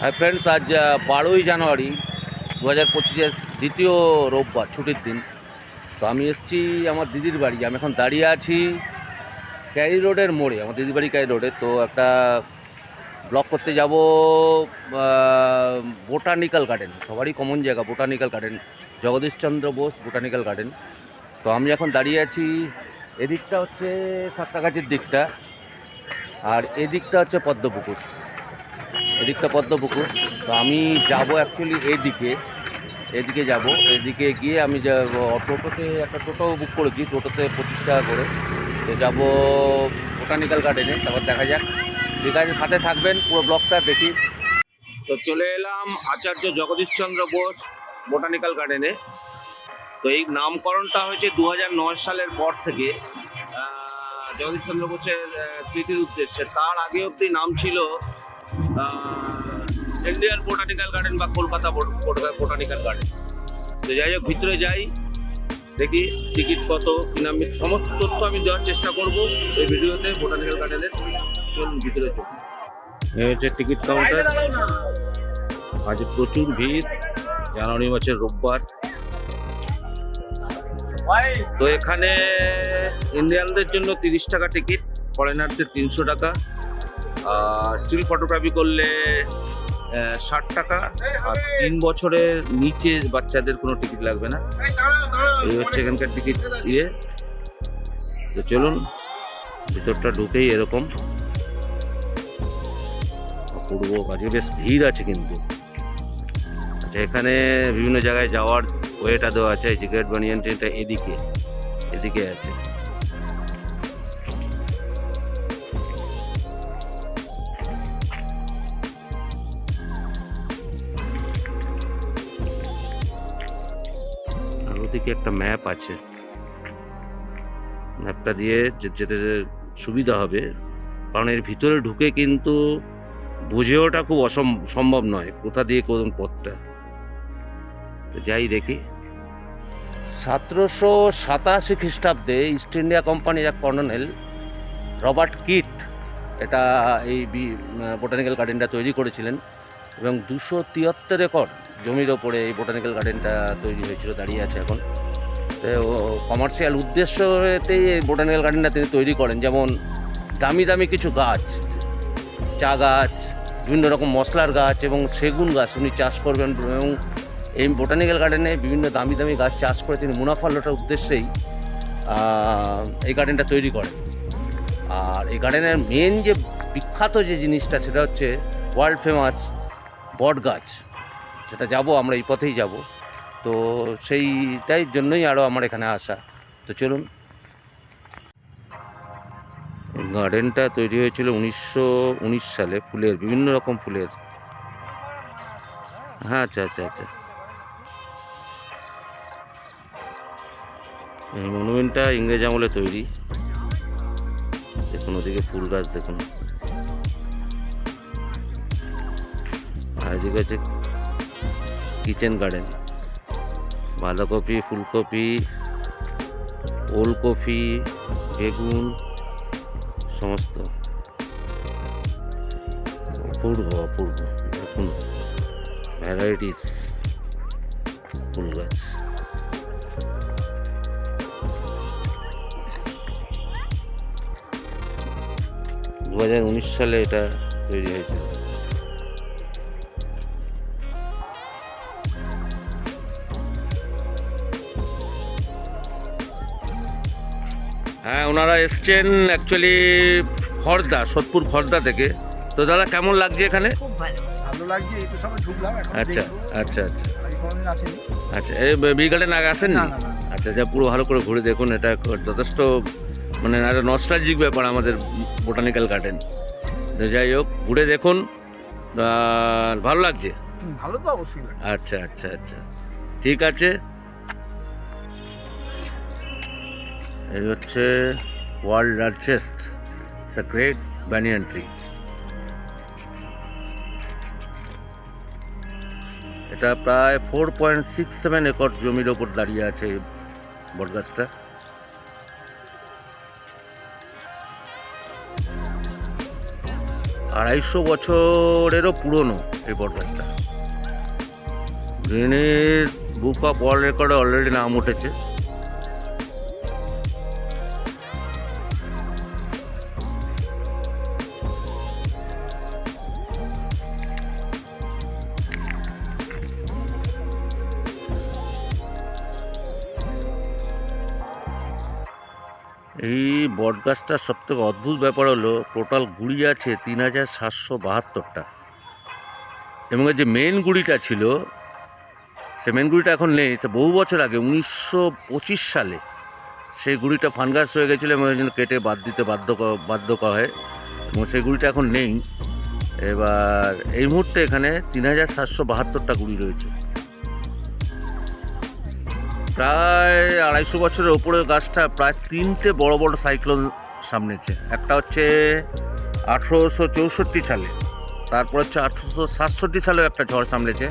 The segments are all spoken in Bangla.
হাই ফ্রেন্ডস, আজ 12ই জানুয়ারি 2025 দ্বিতীয় রোববার, ছুটির দিন। তো আমি এসেছি আমার দিদির বাড়ি। আমি এখন দাঁড়িয়ে আছি ক্যারি রোডের মোড়ে, আমার দিদির বাড়ি ক্যারি রোডে। তো একটা ব্লগ করতে যাব বোটানিক্যাল গার্ডেন, সবারই কমন জায়গা botanical garden, Jagadish Chandra Bose botanical garden. তো আমি এখন দাঁড়িয়ে আছি, এদিকটা হচ্ছে সাঁতরাগাছির দিকটা, আর এদিকটা হচ্ছে পদ্মপুকুর, এদিকটা পদ্মপুকুর। তো আমি যাব অ্যাকচুয়ালি এদিকে যাব। এদিকে গিয়ে আমি টোটোতে একটা টোটো বুক করেছি, টোটোতে 25 টাকা করে। তো যাব বোটানিক্যাল গার্ডেনে, তারপর দেখা যাক। ঠিক আছে, সাথে থাকবেন, পুরো ব্লগটা দেখি। তো চলে এলাম আচার্য জগদীশচন্দ্র বোস বোটানিক্যাল গার্ডেনে। তো এই নামকরণটা হয়েছে 2009 সালের পর থেকে, জগদীশচন্দ্র বোসের স্মৃতির উদ্দেশ্যে। তার আগে অব্দি নাম ছিল ইন্ডিয়ান বোটানিক্যাল গার্ডেন বা কলকাতা বোটানিক্যাল গার্ডেন। তো যাই হোক, ভিতরে যাই, দেখি টিকিট কত, কিনা, সমস্ত তথ্য আমি দেওয়ার চেষ্টা করব এই ভিডিওতে বোটানিক্যাল গার্ডেনের। চলুন ভিতরে চলুন। এই হচ্ছে টিকিট কাউন্টার। আজ প্রচুর ভিড়, জানুয়ারি মাসের রোববার। তো এখানে ইন্ডিয়ানদের জন্য 30 টাকা টিকিট, ফরেনারদের 300 টাকা। স্টিল ফটোগ্রাফি করলে 60 টাকা। আর 3 বছরের নিচে বাচ্চাদের কোনো টিকিট লাগবে না। এই হচ্ছে এখানকার টিকিট ইয়ে। তো চলুন, ভিতরটা ঢুকেই এরকম অপূর্ব। আজকে বেশ ভিড় আছে কিন্তু। আচ্ছা, এখানে বিভিন্ন জায়গায় যাওয়ার ওয়েটা দেওয়া আছে। এই যে গ্রেট বানিয়ান ট্রেনটা এদিকে আছে। আর ওদিকে একটা ম্যাপ আছে, ম্যাপটা দিয়ে যেতে সুবিধা হবে, কারণ এর ভিতরে ঢুকে কিন্তু বুঝে ওঠা খুব সম্ভব নয় কোথা দিয়ে কোন পথটা। তো যাই দেখি। 1787 খ্রিস্টাব্দে ইস্ট ইন্ডিয়া কোম্পানির এক কর্নেল রবার্ট কিট এটা এই বোটানিক্যাল গার্ডেনটা তৈরি করেছিলেন, এবং 273 একর জমির ওপরে এই বোটানিক্যাল গার্ডেনটা তৈরি হয়েছিল, দাঁড়িয়ে আছে এখন। তো কমার্শিয়াল উদ্দেশ্যতেই এই বোটানিক্যাল গার্ডেনটা তিনি তৈরি করেন। যেমন দামি দামি কিছু গাছ, চা গাছ, বিভিন্ন রকম মশলার গাছ এবং সেগুন গাছ উনি চাষ করবেন, এবং এই বোটানিক্যাল গার্ডেনে বিভিন্ন দামি দামি গাছ চাষ করে তিনি মুনাফা লোটার উদ্দেশ্যেই এই গার্ডেনটা তৈরি করেন। আর এই গার্ডেনের মেন যে বিখ্যাত যে জিনিসটা, সেটা হচ্ছে ওয়ার্ল্ড ফেমাস বট গাছ। সেটা যাব, আমরা এই পথেই যাব। তো সেইটাই জন্যই আরও আমার এখানে আসা। তো চলুন। গার্ডেনটা তৈরি হয়েছিল 1919 সালে, ফুলের, বিভিন্ন রকম ফুলের। হ্যাঁ, আচ্ছা আচ্ছা আচ্ছা। এই মনুমেন্টটা ইংরেজ আমলে তৈরি। দেখুন ওদিকে ফুল গাছ দেখুন, আর এদিকে হচ্ছে কিচেন গার্ডেন। বাঁধাকপি, ফুলকপি, ওলকপি, বেগুন, সমস্ত অপূর্ব অপূর্ব। দেখুন ভ্যারাইটিস ফুল গাছ। দু 2019 সালে এটা তৈরি হয়েছিল। হ্যাঁ, ওনারা এসছেন অ্যাকচুয়ালি খড়দা, সোদপুর খড়দা থেকে। তো দাদা, কেমন লাগছে এখানে? খুব ভালো লাগছে। এই তো সবাই ঢুকলাম এখন। আচ্ছা আচ্ছা আচ্ছা কোনোদিন আসেনি। আচ্ছা, এই বি গার্ডেন আগে আসেননি? না, না, না। আচ্ছা, যা পুরো ভালো করে ঘুরে দেখুন। এটা যথেষ্ট মানে একটা নস্টালজিক ব্যাপার আমাদের বোটানিক্যাল গার্ডেন। তো যাই হোক, ঘুরে দেখুন, ভালো লাগছে। ভালো তো অবশ্যই লাগে। আচ্ছা আচ্ছা আচ্ছা, ঠিক আছে। এই হচ্ছে world largest the great banyan tree. এটা প্রায় 4.67 একর জমির ওপর দাঁড়িয়ে আছে এই বটগাছটা। 250 বছরেরও পুরনো এই বটগাছটা। গিনেস বুক অফ ওয়ার্ল্ড রেকর্ডে অলরেডি নাম উঠেছে। এই বটগাছটার সবথেকে অদ্ভুত ব্যাপার হলো টোটাল গুড়ি আছে 3772টা, এবং এই যে মেন গুড়িটা ছিল সে মেন গুড়িটা এখন নেই। তো বহু বছর আগে 1925 সালে সেই গুড়িটা ফানগাস হয়ে গেছিলো এবং ওই জন্য কেটে দিতে বাধ্য করা হয়, এবং সেই গুড়িটা এখন নেই। এবার এই মুহূর্তে এখানে 3772টা গুড়ি রয়েছে। প্রায় 250 বছরের ওপরে গাছটা প্রায় 3টে বড় বড় সাইক্লোন সামনেছে। একটা হচ্ছে 1864 সালে, তারপর হচ্ছে 1867 সালেও একটা ঝড় সামনেছে,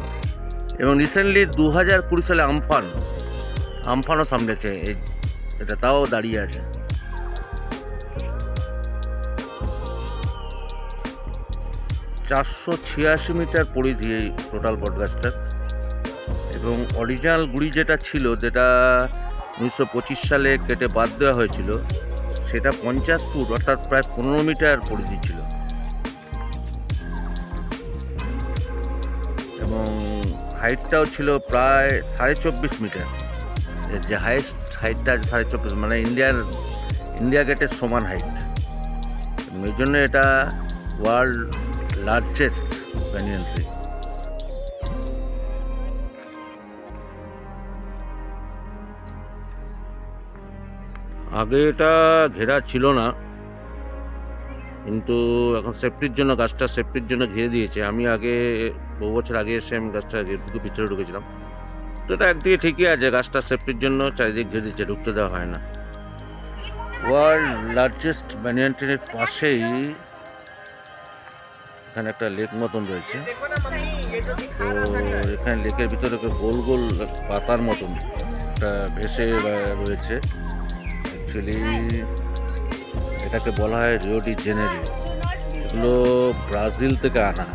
এবং রিসেন্টলি 2020 সালে আমফানও সামনেছে। এটা তাও দাঁড়িয়ে আছে। ,486 মিটার পরিধি এই টোটাল বটগাছটার, এবং অরিজিনাল গুড়ি যেটা ছিল, যেটা 1925 সালে কেটে বাদ দেওয়া হয়েছিল, সেটা 50 ফুট অর্থাৎ প্রায় 15 মিটার পরিধি ছিল, এবং হাইটটাও ছিল প্রায় 24.5 মিটার। এর যে হাইটটা আছে 24.5, মানে ইন্ডিয়া গেটের সমান হাইট, এবং এই জন্য এটা ওয়ার্ল্ড লার্জেস্ট ব্যানিয়ান ট্রি। আগে এটা ঘেরা ছিল না, কিন্তু এখন সেফটির জন্য, গাছটা সেফটির জন্য ঘিরে দিয়েছে। আমি আগে বহু বছর আগে এসে আমি গাছটা ভিতরে ঢুকেছিলাম, তো এটা একদিকে ঠিকই আছে, গাছটা সেফটির জন্য চারিদিকে ঘিরে দিচ্ছে, ঢুকতে দেওয়া হয় না। ওয়ার্ল্ড লার্জেস্ট ব্যানিয়ান ট্রির পাশেই এখানে একটা লেক মতন রয়েছে। তো এখানে লেকের ভিতরে গোল গোল পাতার মতন একটা ভেসে রয়েছে। অ্যাকচুয়ালি এটাকে বলা হয় রিও ডি জেনেরিও। এগুলো ব্রাজিল থেকে আনা,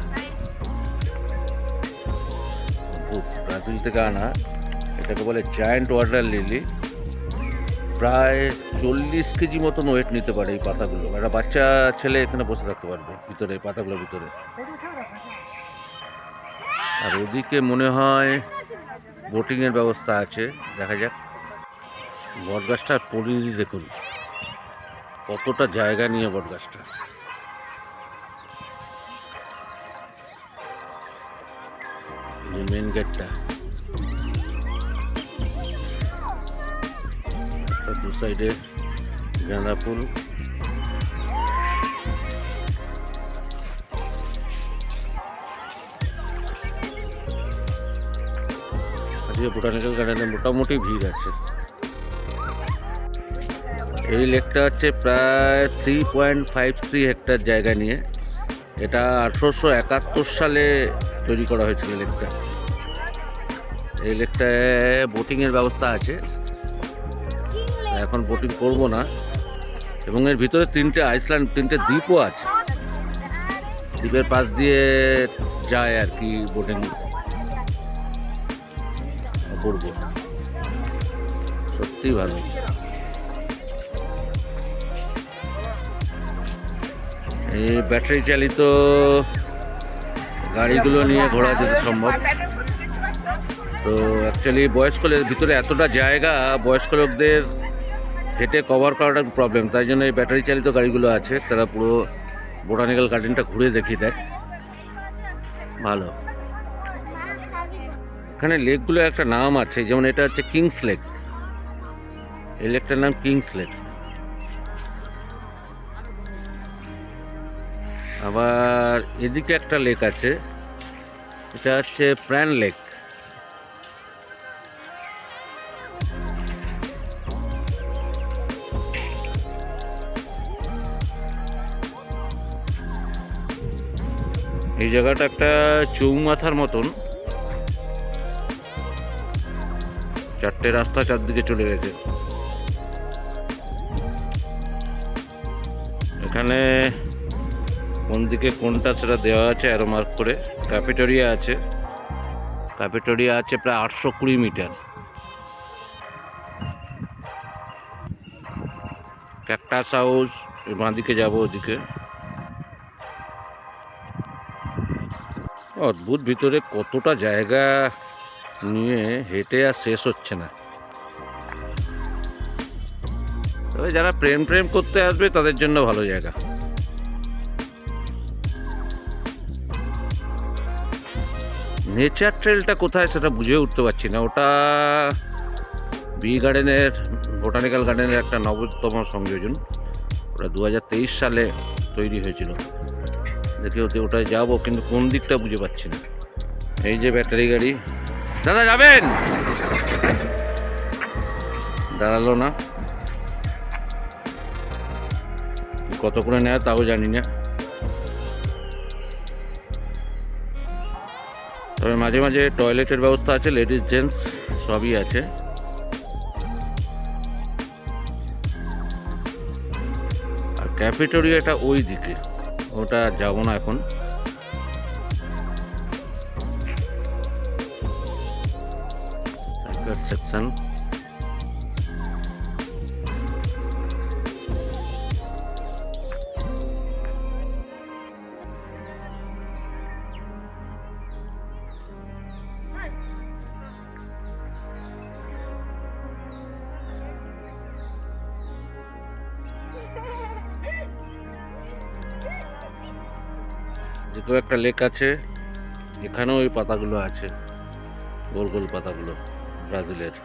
ব্রাজিল থেকে আনা। এটাকে বলে জায়ান্ট ওয়াটার লিলি। প্রায় 40 কেজি মতন ওয়েট নিতে পারে এই পাতাগুলো। একটা বাচ্চা ছেলে এখানে বসে থাকতে পারবে ভিতরে, পাতাগুলোর ভিতরে। আর ওদিকে মনে হয় বোটিংয়ের ব্যবস্থা আছে, দেখা যাক। বটগাছটার পরিধি দেখুন, কতটা জায়গা নিয়ে বটগাছটা। মেন গেটটা, রাস্তার দু সাইডে গাঁদা ফুল। আজকে বোটানিক্যাল গার্ডেনে মোটামুটি ভিড় আছে। এই লেকটা হচ্ছে প্রায় 3.53 হেক্টর জায়গা নিয়ে। এটা 1871 সালে তৈরি করা হয়েছিল লেকটা। এই লেকটায় বোটিংয়ের ব্যবস্থা আছে, এখন বোটিং করব না। এবং এর ভিতরে 3টে আইসল্যান্ড, 3টে দ্বীপও আছে। দ্বীপের পাশ দিয়ে যায় আর কি বোটিং। অপূর্ব, সত্যি ভালো। এই ব্যাটারি চালিত গাড়িগুলো নিয়ে ঘোরা যেতে সম্ভব। তো অ্যাকচুয়ালি বয়স্কদের ভিতরে এতটা জায়গা, বয়স্ক লোকদের হেঁটে কভার করাটা প্রবলেম, তাই জন্য এই ব্যাটারি চালিত গাড়িগুলো আছে। তারা পুরো বোটানিক্যাল গার্ডেনটা ঘুরে দেখিয়ে দেয়, ভালো। এখানে লেকগুলো একটা নাম আছে, যেমন এটা হচ্ছে কিংস লেক। এই লেকটার নাম কিংস লেক। আবার এদিকে একটা লেক আছে, এটা হচ্ছে প্রাণ লেক। এই জায়গাটা একটা চৌমাথার মতন, 4টে রাস্তা চারদিকে চলে গেছে। এখানে কোন দিকে কোনটা সেটা দেওয়া আছে অ্যারো মার্ক করে। ক্যাফেটেরিয়া আছে, ক্যাফেটেরিয়া আছে প্রায় 820 মিটার। ক্যাকটাস হাউস বাঁ দিকে যাবো ওদিকে। অদ্ভুত, ভিতরে কতটা জায়গা নিয়ে হেঁটে আর শেষ হচ্ছে না। তবে যারা প্রেম করতে আসবে তাদের জন্য ভালো জায়গা। নেচার ট্রেলটা কোথায় সেটা বুঝে উঠতে পারছি না। ওটা বি গার্ডেনের, বোটানিক্যাল গার্ডেনের একটা নবতম সংযোজন। ওটা 2023 সালে তৈরি হয়েছিল। দেখি ওটায় যাবো, কিন্তু কোন দিকটা বুঝে পাচ্ছি না। এই যে ব্যাটারি গাড়ি। দাদা যাবেন? দাঁড়ালো না। কত করে নেয় তাও জানি না। তবে মাঝে মাঝে টয়লেটের ব্যবস্থা আছে, লেডিস জেন্টস সবই আছে। আর ক্যাফেটেরিয়াটা ওই দিকে, ওটা যাব না এখন। সেকশন যে কেউ একটা লেক আছে, এখানেও ওই পাতাগুলো আছে, গোল গোল পাতাগুলো ব্রাজিলের।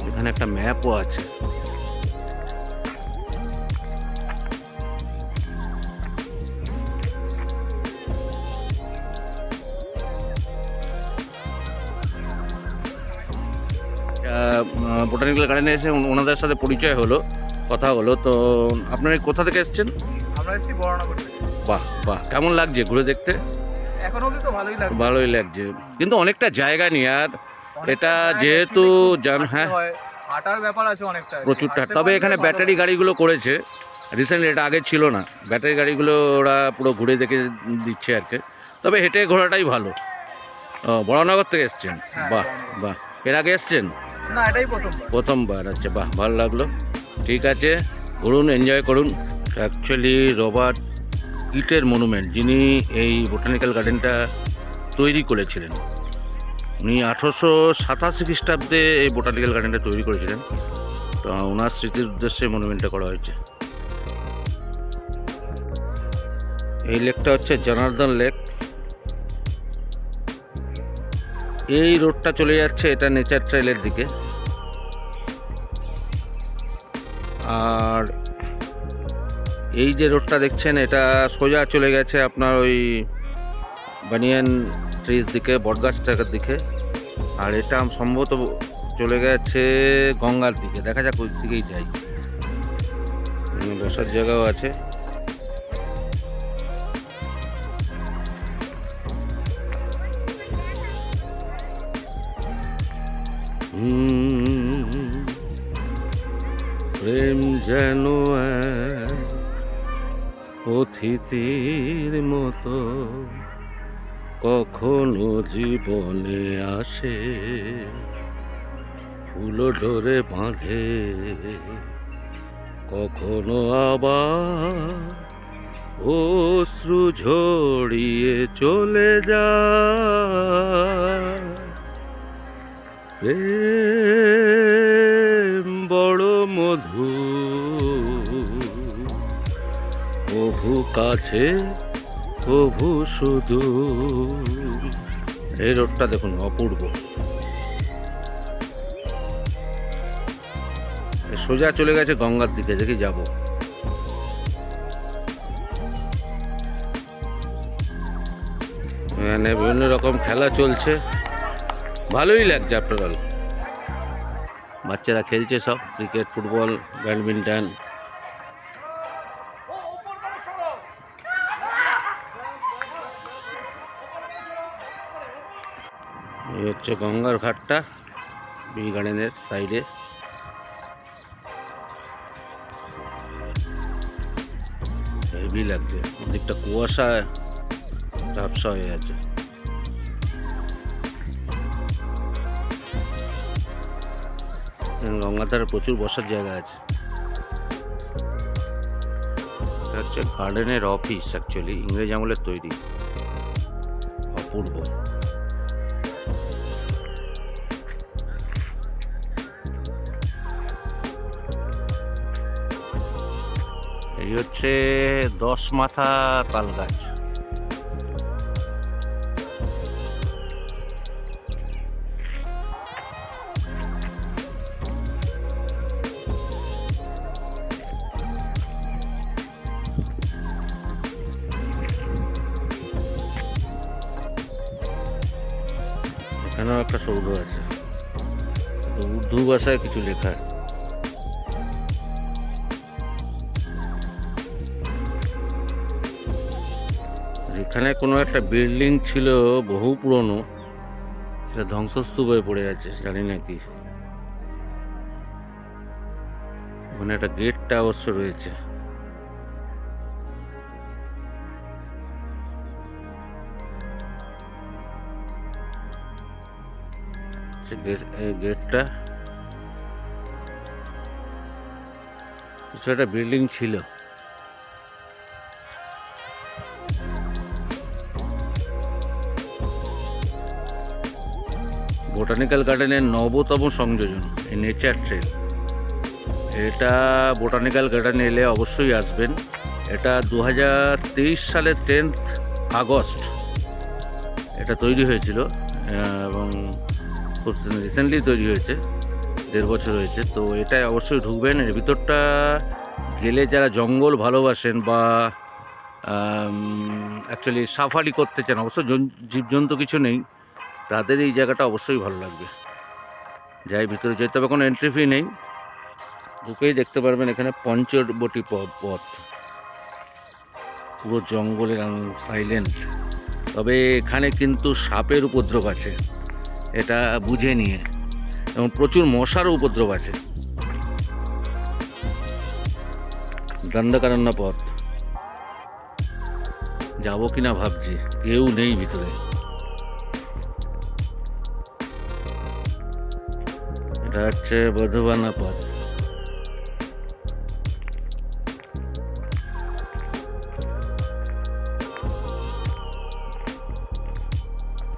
এখানে একটা ম্যাপও আছে। বোটানিক্যাল গার্ডেনে এসে ওনাদের সাথে পরিচয় হলো, কথা হলো। তো আপনারা কোথা থেকে এসেছেন? আমরা এসেছি বড়নগর থেকে। বাহ বাহ, কেমন লাগছে ঘুরে দেখতে? এখন অবধি তো ভালোই লাগছে। ভালোই লাগছে, কিন্তু অনেকটা জায়গা নিয়ে। আর এটা যেহেতু হ্যাঁ, হাঁটার ব্যাপার আছে অনেকটা, প্রচুরটা। তবে এখানে ব্যাটারি গাড়িগুলো করেছে রিসেন্টলি, এটা আগে ছিল না। ব্যাটারি গাড়িগুলো ওরা পুরো ঘুরে দেখে দিচ্ছে আর কি। তবে হেঁটে ঘোরাটাই ভালো। ও, বড়নগর থেকে এসছেন? বাহ বাহ, এর আগে এসছেন? না, এটাই প্রথমবার। আচ্ছা, বাহ, ভালো লাগলো। ঠিক আছে, ঘুরুন, এনজয় করুন। অ্যাকচুয়ালি রবার্ট কিটের মনুমেন্ট, যিনি এই বোটানিক্যাল গার্ডেনটা তৈরি করেছিলেন, উনি 1887 খ্রিস্টাব্দে এই বোটানিক্যাল গার্ডেনটা তৈরি করেছিলেন। তো ওনার স্মৃতির উদ্দেশ্যে মনুমেন্টটা করা হয়েছে। এই লেকটা হচ্ছে জনার্দন লেক। এই রোডটা চলে যাচ্ছে, এটা নেচার ট্রেলের দিকে। আর এই যে রোডটা দেখছেন, এটা সোজা চলে গেছে আপনার ওই বানিয়ান ট্রিজ দিকে, বটগাছটার দিকে। আর এটা সম্ভবত চলে গেছে গঙ্গার দিকে। দেখা যাক ওই দিকেই যাই। বসার জায়গাও আছে। প্রেম যেন অতিথির মতো কখনো জীবনে আসে, ফুল ডোরে বাঁধে, কখনো আবার অশ্রু ঝরিয়ে চলে যায়। প্রেম বড় মধু, কভু কাছে কভু শুধু। এই রোডটা দেখুন, অপূর্ব। সোজা চলে গেছে গঙ্গার দিকে। দেখি যাব। এখানে বিভিন্ন রকম খেলা চলছে, ভালোই লাগছে। আফটার অল বাচ্চারা খেলছে সব, ক্রিকেট, ফুটবল, ব্যাডমিন্টন। এই হচ্ছে গঙ্গার ঘাটটা বি গার্ডেনের সাইডে। হেভি লাগছে, ওদিকটা কুয়াশা ঝাপসা হয়ে আছে। গঙ্গার ধারে প্রচুর বসার জায়গা আছে। এটা হচ্ছে গার্ডেনের অফিস, অ্যাকচুয়ালি ইংরেজ আমলের তৈরি, অপূর্ব। এই হচ্ছে 10 মাথা তাল গাছ। এখানেও একটা সৌধ আছে, উর্দু ভাষায় কিছু লেখা। এখানে কোনো একটা বিল্ডিং ছিল বহু পুরনো, সেটা ধ্বংসস্তূপ হয়ে পড়ে আছে, জানি না কি। ওখানে একটা গেটটা অবশ্য রয়েছে। গেটটা কিছু একটা বিল্ডিং ছিল। বোটানিক্যাল গার্ডেনের 9তম সংযোজন, এই নেচার ট্রেল। এটা বোটানিক্যাল গার্ডেনে এলে অবশ্যই আসবেন। এটা 2023 সালের 10 আগস্ট এটা তৈরি হয়েছিল, এবং খুব রিসেন্টলি তৈরি হয়েছে, 1.5 বছর হয়েছে। তো এটাই অবশ্যই ঢুকবেন। এর ভিতরটা গেলে যারা জঙ্গল ভালোবাসেন বা অ্যাকচুয়ালি সাফারি করতে চান, অবশ্য জীবজন্তু কিছু নেই, তাদের এই জায়গাটা অবশ্যই ভালো লাগবে। যাই ভিতরে যেতে হবে, কোনো এন্ট্রি ফি নেই, ঢুকেই দেখতে পারবেন এখানে পঞ্চবটি পথ, পুরো জঙ্গলের সাইলেন্ট। তবে এখানে কিন্তু সাপের উপদ্রব আছে, এটা বুঝে নিয়ে, এবং প্রচুর মশারও উপদ্রব আছে। দণ্ডকারণ্য পথ, যাবো কিনা ভাবছি, কেউ নেই ভিতরে। এটা হচ্ছে বধুবানা পথ।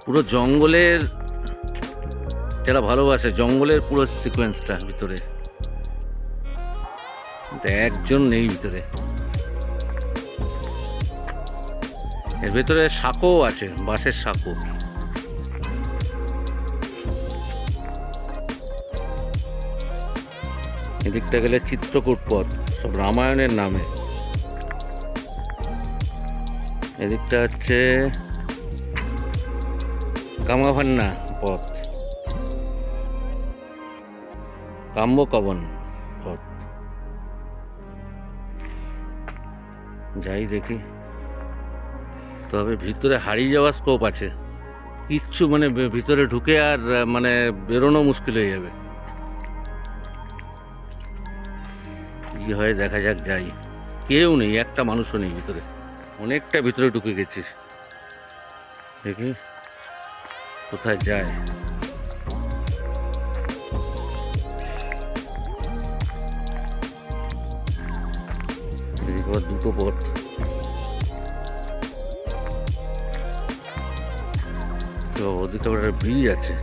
পুরো জঙ্গলের, যারা ভালোবাসে জঙ্গলের পুরো সিকোয়েন্সটা ভিতরে, একজন নেই ভিতরে। এর ভিতরে সাঁকো আছে, বাঁশের সাঁকো। এদিকটা গেলে চিত্রকূট পথ, সব রামায়ণের নামে। এদিকটা হচ্ছে কামাভান্না পথ, কাম্যকবন পথ। যাই দেখি, তবে ভিতরে হারিয়ে যাওয়ার স্কোপ আছে, কিচ্ছু মানে ভিতরে ঢুকে আর মানে বেরোনো মুশকিল হয়ে যাবে। কি হয় দেখা যাক, যাই। কেউ নেই, একটা মানুষও নেই ভিতরে, অনেকটা ভিতরে ঢুকে গেছি। দেখি কোথায় যায়। দুটো পথ, ওদিকে আবার ব্রিজ আছে।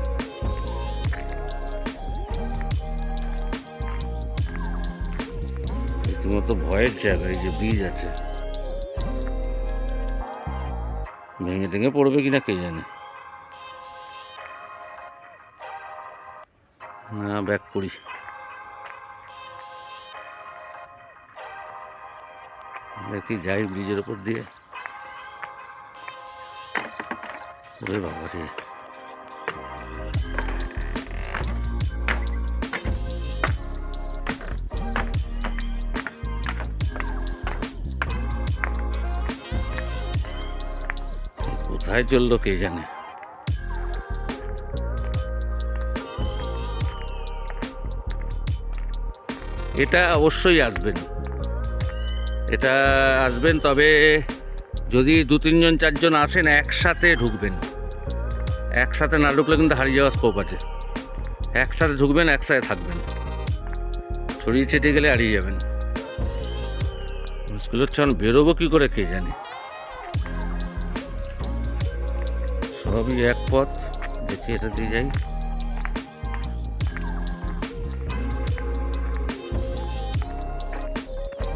রীতিমতো ভয়ের জায়গা, এই যে ব্রিজ আছে, ভেঙে টেঙে পড়বে কিনা কে জানে। না, ব্যাক করি। দেখি যাই ব্রিজের উপর দিয়ে। ওরে বাবা রে, কোথায় চললো কে জানে। এটা অবশ্যই আসবেন, এটা আসবেন, তবে যদি 2-3 জন 4 জন আসেন একসাথে ঢুকবেন। একসাথে না ঢুকলে কিন্তু হারিয়ে যাওয়ার স্কোপ আছে। একসাথে ঢুকবেন, একসাথে থাকবেন, ছড়িয়ে ছিটিয়ে গেলে হারিয়ে যাবেন। মুশকিল হচ্ছে এখন বেরোবো কী করে কে জানে। সবই এক পথ, দেখি এটা দিয়ে যাই।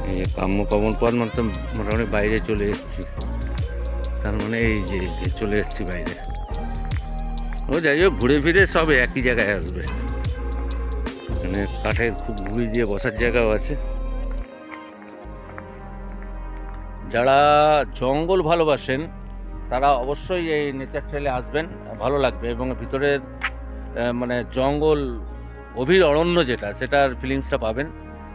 এই কাম্য কমন পথ মানে তো মোটামুটি বাইরে চলে এসেছি, তার মানে এই যে চলে এসেছি বাইরে। ও যাই হোক, ঘুরে ফিরে সব একই জায়গায় আসবে। মানে কাঠের খুব ঘুরি দিয়ে বসার জায়গাও আছে। যারা জঙ্গল ভালোবাসেন তারা অবশ্যই এই নেচার ট্রেলে আসবেন, ভালো লাগবে। এবং ভিতরের মানে জঙ্গল, গভীর অরণ্য যেটা, সেটার ফিলিংসটা পাবেন।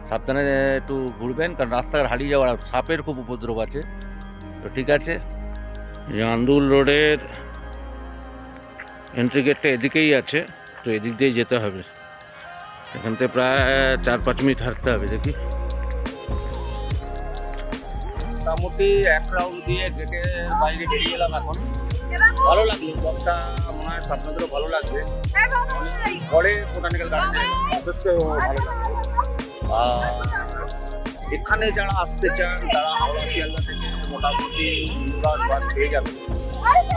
সাবধানে একটু ঘুরবেন, কারণ রাস্তাঘাট হারিয়ে যাওয়ার আর সাপের খুব উপদ্রব আছে। তো ঠিক আছে, এই আন্দুল রোডের এন্ট্রি গেটটা এদিকেই আছে, তো এদিক দিয়েই যেতে হবে। এখান থেকে প্রায় 4-5 মিনিট হাঁটতে হবে। দেখি, মোটামুটি এক রাউন্ড দিয়ে গেটের বাইরে বেরিয়ে এলাম এখন। ভালো লাগলো ব্লগটা, মনে হয় আপনাদেরও ভালো লাগবে। পরে বোটানিক্যাল গার্ডেনে যথেষ্ট ভালো লাগবে। এখানে যারা আসতে চান তারা হাওড়া শিয়ালদা থেকে মোটামুটি বাস পেয়ে যাবেন।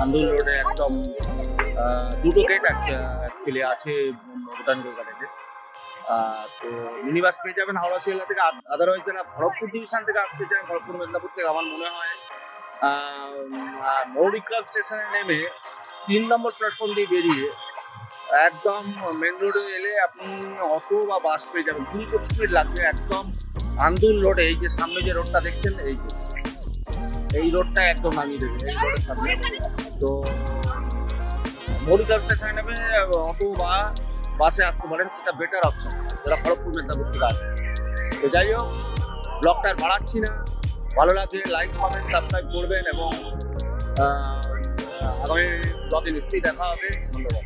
আন্দুল রোডে একদম 2টো গেট অ্যাকচুয়ালি আছে বোটানিক্যাল গার্ডেনে। তো মিনি বাস পেয়ে যাবেন হাওড়া শিয়ালদা থেকে। আদারওয়াইজ যারা খড়গপুর ডিভিশন থেকে আসতে চান, খড়গপুর মেদিনীপুর থেকে, আমার মনে হয় মৌরিক ক্লাব স্টেশনে নেমে 3 নম্বর প্ল্যাটফর্ম দিয়ে বেরিয়ে একদম মেন রোডে এলে আপনি অটো বা বাস পেয়ে যাবেন। 2-25 মিনিট লাগবে। একদম আন্দুল রোডে, এই যে সামনে যে রোডটা দেখছেন, এই রোডটা একদম নামিয়ে দেবে এই রোডের সামনে। তো মৌরিক ক্লাব স্টেশনে নেমে অটো বা বাসে আসতে পারেন, সেটা বেটার অপশন যারা খড়গপুর মেদিনীপুর থেকে আসে। তো যাই হোক, ব্লগটা আর বাড়াচ্ছি না। ভালো লাগলে লাইক, কমেন্ট, সাবস্ক্রাইব করবেন এবং আগামী ব্লগে নিশ্চয়ই দেখা হবে। ধন্যবাদ।